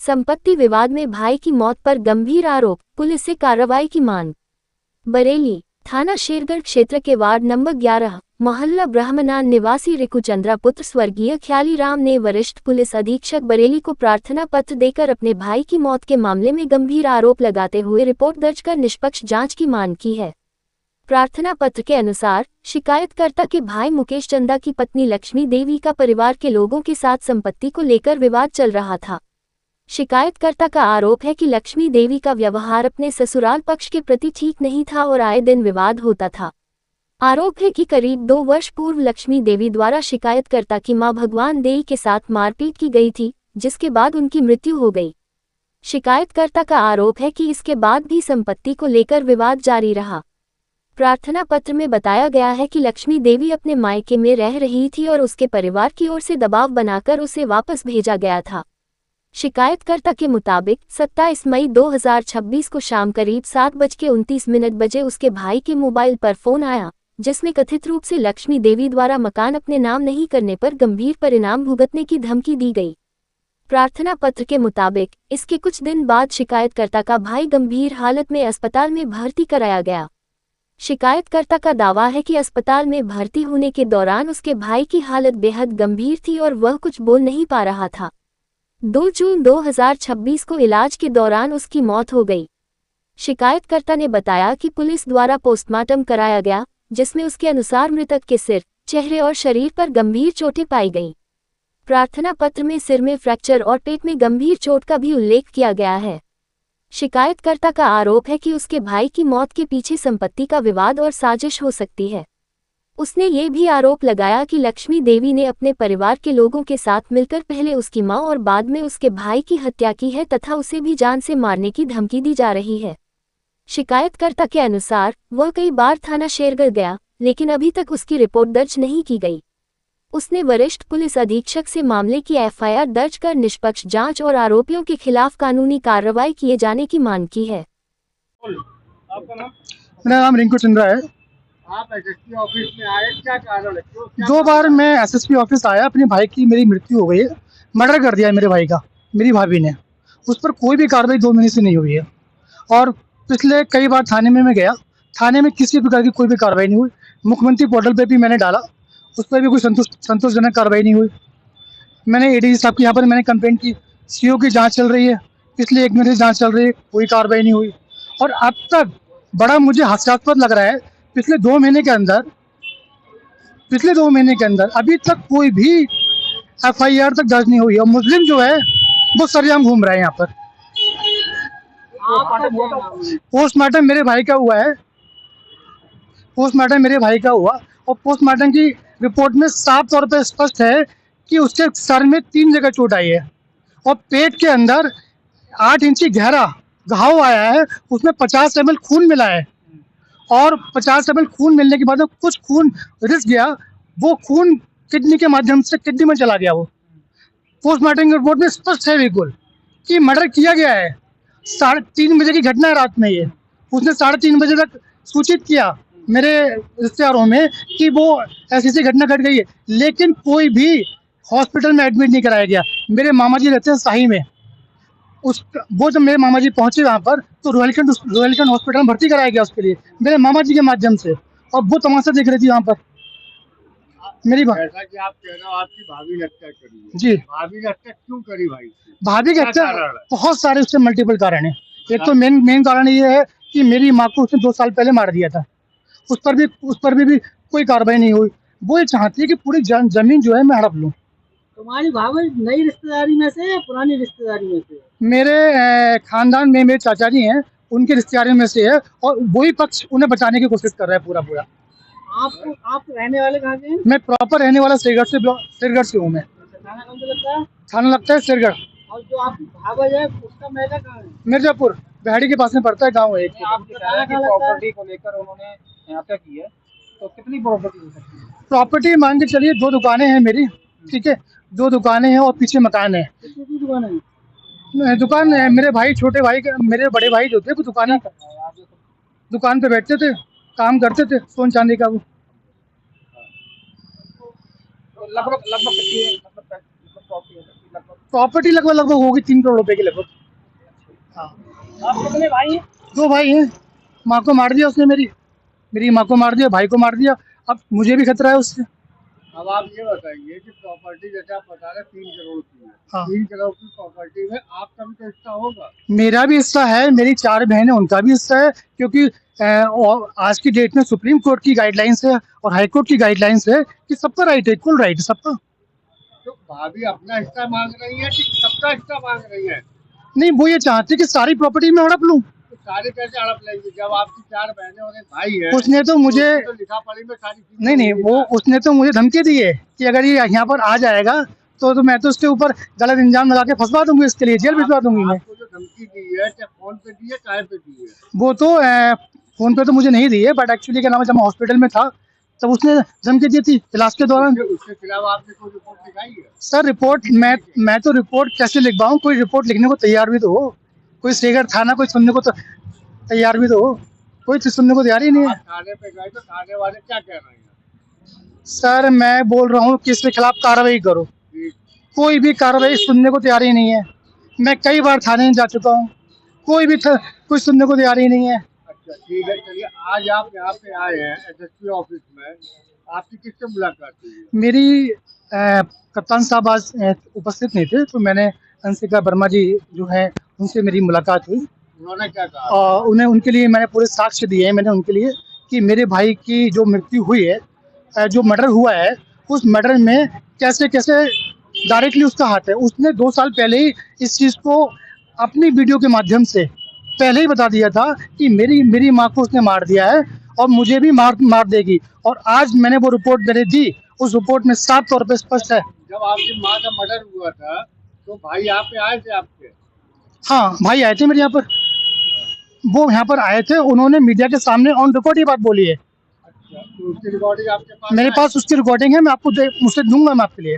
संपत्ति विवाद में भाई की मौत पर गंभीर आरोप, पुलिस से कार्रवाई की मांग। बरेली थाना शेरगढ़ क्षेत्र के वार्ड नंबर 11 मोहल्ला ब्रह्मनान निवासी रिकुचंद्रा पुत्र स्वर्गीय ख्याली राम ने वरिष्ठ पुलिस अधीक्षक बरेली को प्रार्थना पत्र देकर अपने भाई की मौत के मामले में गंभीर आरोप लगाते हुए रिपोर्ट दर्ज कर निष्पक्ष जांच की मांग की है। प्रार्थना पत्र के अनुसार शिकायतकर्ता के भाई मुकेश चंदा की पत्नी लक्ष्मी देवी का परिवार के लोगों के साथ संपत्ति को लेकर विवाद चल रहा था। शिकायतकर्ता का आरोप है कि लक्ष्मी देवी का व्यवहार अपने ससुराल पक्ष के प्रति ठीक नहीं था और आए दिन विवाद होता था। आरोप है कि करीब 2 वर्ष पूर्व लक्ष्मी देवी द्वारा शिकायतकर्ता की मां भगवान देई के साथ मारपीट की गई थी, जिसके बाद उनकी मृत्यु हो गई। शिकायतकर्ता का आरोप है कि इसके बाद भी संपत्ति को लेकर विवाद जारी रहा। प्रार्थना पत्र में बताया गया है कि लक्ष्मी देवी अपने मायके में रह रही थी और उसके परिवार की ओर से दबाव बनाकर उसे वापस भेजा गया था। शिकायतकर्ता के मुताबिक 27 मई 2026 को शाम करीब 7:29 बजे उसके भाई के मोबाइल पर फोन आया, जिसमें कथित रूप से लक्ष्मी देवी द्वारा मकान अपने नाम नहीं करने पर गंभीर परिणाम भुगतने की धमकी दी गई। प्रार्थना पत्र के मुताबिक इसके कुछ दिन बाद शिकायतकर्ता का भाई गंभीर हालत में अस्पताल में भर्ती कराया गया। शिकायतकर्ता का दावा है कि अस्पताल में भर्ती होने के दौरान उसके भाई की हालत बेहद गंभीर थी और वह कुछ बोल नहीं पा रहा था। 2 जून 2026 को इलाज के दौरान उसकी मौत हो गई। शिकायतकर्ता ने बताया कि पुलिस द्वारा पोस्टमार्टम कराया गया, जिसमें उसके अनुसार मृतक के सिर, चेहरे और शरीर पर गंभीर चोटें पाई गईं। प्रार्थना पत्र में सिर में फ्रैक्चर और पेट में गंभीर चोट का भी उल्लेख किया गया है। शिकायतकर्ता का आरोप है कि उसके भाई की मौत के पीछे संपत्ति का विवाद और साजिश हो सकती है। उसने ये भी आरोप लगाया कि लक्ष्मी देवी ने अपने परिवार के लोगों के साथ मिलकर पहले उसकी मां और बाद में उसके भाई की हत्या की है तथा उसे भी जान से मारने की धमकी दी जा रही है। शिकायतकर्ता के अनुसार वह कई बार थाना शेरगढ़ गया, लेकिन अभी तक उसकी रिपोर्ट दर्ज नहीं की गई। उसने वरिष्ठ पुलिस अधीक्षक से मामले की एफआईआर दर्ज कर निष्पक्ष जांच और आरोपियों के खिलाफ कानूनी कार्रवाई किए जाने की मांग की है। आपका नाम? मेरा नाम रिंकू चंद्रा है। आप एसएसपी ऑफिस में आए, क्या कारण है? 2 बार मैं एसएसपी ऑफिस आया, अपने भाई की मेरी मृत्यु हो गई है, मर्डर कर दिया है मेरे भाई का, मेरी भाभी ने। उस पर कोई भी कार्रवाई 2 महीने से नहीं हुई है और पिछले कई बार थाने में मैं गया, थाने में किसी प्रकार की कोई भी कार्रवाई नहीं हुई। मुख्यमंत्री पोर्टल पे भी मैंने डाला, उस पर भी कोई संतोषजनक कार्रवाई नहीं हुई। मैंने एडीजी साहब के यहाँ पर मैंने कंप्लेंट की, सीओ की जाँच चल रही है, पिछले 1 महीने से जाँच चल रही है, कोई कार्रवाई नहीं हुई। और अब तक बड़ा मुझे हास्यास्पद लग रहा है, पिछले 2 महीने के अंदर अभी तक कोई भी एफआईआर तक दर्ज नहीं हुई और मुस्लिम जो है वो सरेआम घूम रहा है यहाँ पर। पोस्टमार्टम मेरे भाई का हुआ है, और पोस्टमार्टम की रिपोर्ट में साफ तौर पर स्पष्ट है कि उसके सर में 3 जगह चोट आई है और पेट के अंदर 8 इंची गहरा घाव आया है, उसमें 50 ml खून मिला है और 50 ml खून मिलने के बाद में कुछ खून रिस गया, वो खून किडनी के माध्यम से किडनी में चला गया। वो पोस्टमार्टम की रिपोर्ट में स्पष्ट है बिल्कुल कि मर्डर किया गया है। 3:30 बजे की घटना है रात में। ये उसने 3:30 बजे तक सूचित किया मेरे रिश्तेदारों में कि वो ऐसी घटना घट गई है, लेकिन कोई भी हॉस्पिटल में एडमिट नहीं कराया गया। मेरे मामा जी रहते हैं शाही में, जब मेरे मामा जी पहुंचे वहाँ पर तो रोहिलखंड हॉस्पिटल में भर्ती कराया गया उसके लिए मेरे मामा जी के माध्यम से, और वो तमाशा देख रही थी वहाँ पर। मेरी जैसा कि आप कह रहे हो आपकी भाभी ने हत्या करी है, जी, भाभी ने हत्या क्यों करी भाई? भाभी की हत्या कारण है? बहुत सारे उसके मल्टीपल कारण है। एक तो मेन कारण ये है कि मेरी माँ को उसने 2 साल पहले मार दिया था, उस पर भी कोई कार्रवाई नहीं हुई। वो ये चाहती है कि पूरी जमीन जो है मैं हड़प लूँ। तुम्हारी भाभी नई रिश्तेदारी में से या पुरानी रिश्तेदारी में से? मेरे खानदान में मेरे चाचा जी हैं, उनके रिश्तेदारी में से है और वही पक्ष उन्हें बचाने की कोशिश कर रहा है पूरा। आप रहने वाले कहाँ के हैं? मैं प्रॉपर रहने वाला सिरगढ़ से हूँ मैं। थाना कौन सा लगता है? थाना लगता है सिरगढ़। और जो आपकी भाभा है उसका महल कहाँ है? मिर्जापुर बहड़ी के पास में पड़ता है, गाँव है एक। आपके प्रॉपर्टी को लेकर उन्होंने हत्या की है, तो कितनी प्रॉपर्टी हो सकती है? प्रॉपर्टी मान के चलिए 2 दुकानें हैं मेरी, ठीक है, 2 दुकानें हैं और पीछे मकान है। कितनी दुकान है? दुकान है मेरे भाई, छोटे भाई, मेरे बड़े भाई जो थे वो दुकान पे बैठते थे, काम करते थे सोन चांदी का। वो लगभग कितनी प्रॉपर्टी हो सकती है? लगभग प्रॉपर्टी लगभग लगभग होगी 3 करोड़ रुपए की लगभग। हाँ, आप कितने भाई हैं? 2 भाई हैं। माँ को मार दिया उसने, मेरी माँ को मार दिया, भाई को मार दिया। अब मुझे भी खतरा है उससे। अब आप ये बताइए कि प्रॉपर्टी जैसे आप बता रहे 3 करोड़ की है, हाँ। 3 करोड़ की प्रॉपर्टी में आपका भी तो हिस्सा होगा। मेरा भी हिस्सा है, मेरी 4 बहनें, उनका भी हिस्सा है, क्योंकि और आज की डेट में सुप्रीम कोर्ट की गाइडलाइंस है और हाई कोर्ट की गाइडलाइंस है कि सबका राइट है, इक्वल राइट है सबका। तो भाभी अपना हिस्सा मांग रही है कि सबका हिस्सा मांग रही है? नहीं, वो ये चाहती कि सारी प्रॉपर्टी में हड़प लूं। तो सारे कैसे हड़प लेंगे जब आपकी 4 बहनें और एक भाई है? उसने तो मुझे तो लिखा पढ़ी में सारी चीजें नहीं, होंगी वो ना। उसने तो मुझे धमकी दी है कि अगर ये यहाँ पर आ जाएगा तो मैं तो उसके ऊपर गलत इंजाम लगा के फंसवा दूंगी, इसके लिए जेल भिजवा दूंगी मैं। आपको जो धमकी दी है क्या फोन पे दी है, काय पे दी है? वो तो फोन पे तो मुझे नहीं दी है, बट एक्चुअली क्या नाम है, जब मैं हॉस्पिटल में था तब उसने धमकी दी थी इलाज के दौरान। उसके खिलाफ आपने कोई रिपोर्ट लिखाई है? सर रिपोर्ट मैं तो रिपोर्ट कैसे लिखवाऊं? कोई रिपोर्ट लिखने को तैयार भी तो हो, कोई श्रीगढ़ थाना कोई सुनने को तो तैयार भी तो हो, कोई तो सुनने को तैयार ही नहीं है। आप थाने पे गए तो थाने वाले क्या कह रहे हैं? सर मैं बोल रहा हूँ कि इसके खिलाफ कार्रवाई करो, कि कोई भी कार्रवाई सुनने को तैयार ही नहीं है। मैं कई बार थाने जा चुका हूँ, कोई भी कुछ सुनने को तैयार ही नहीं है। अच्छा ठीक है, चलिए आज आप यहाँ पे आए हैं एसएसपी ऑफिस में, आपकी किससे मुलाकात हुई है? मेरी कप्तान साहब आज उपस्थित नहीं थे, तो मैंने अंशिका वर्मा जी जो है उनसे मेरी मुलाकात हुई उन्होंने क्या कहा? और उन्हें उनके लिए मैंने पूरे साक्ष्य दिए हैं मैंने उनके लिए कि मेरे भाई की जो मृत्यु हुई है, जो मर्डर हुआ है, उस मर्डर में कैसे कैसे डायरेक्टली उसका हाथ है। उसने 2 साल पहले ही इस चीज़ को अपनी वीडियो के माध्यम से पहले ही बता दिया था कि मेरी माँ को उसने मार दिया है और मुझे भी मार देगी। और आज मैंने वो रिपोर्ट मैंने दी, उस रिपोर्ट में साफ तौर पे स्पष्ट है। जब आपकी माँ का मर्डर हुआ था तो भाई यहाँ पे आए थे आपके? हाँ, भाई आए थे मेरे यहाँ पर, वो यहाँ पर आए थे, उन्होंने मीडिया के सामने ऑन रिकॉर्ड ये बात बोली है। अच्छा, तो उसकी रिकॉर्डिंग आपके पास मेरे है? पास उसकी रिकॉर्डिंग है, मैं आपको मुझसे दूंगा मैं आपके लिए।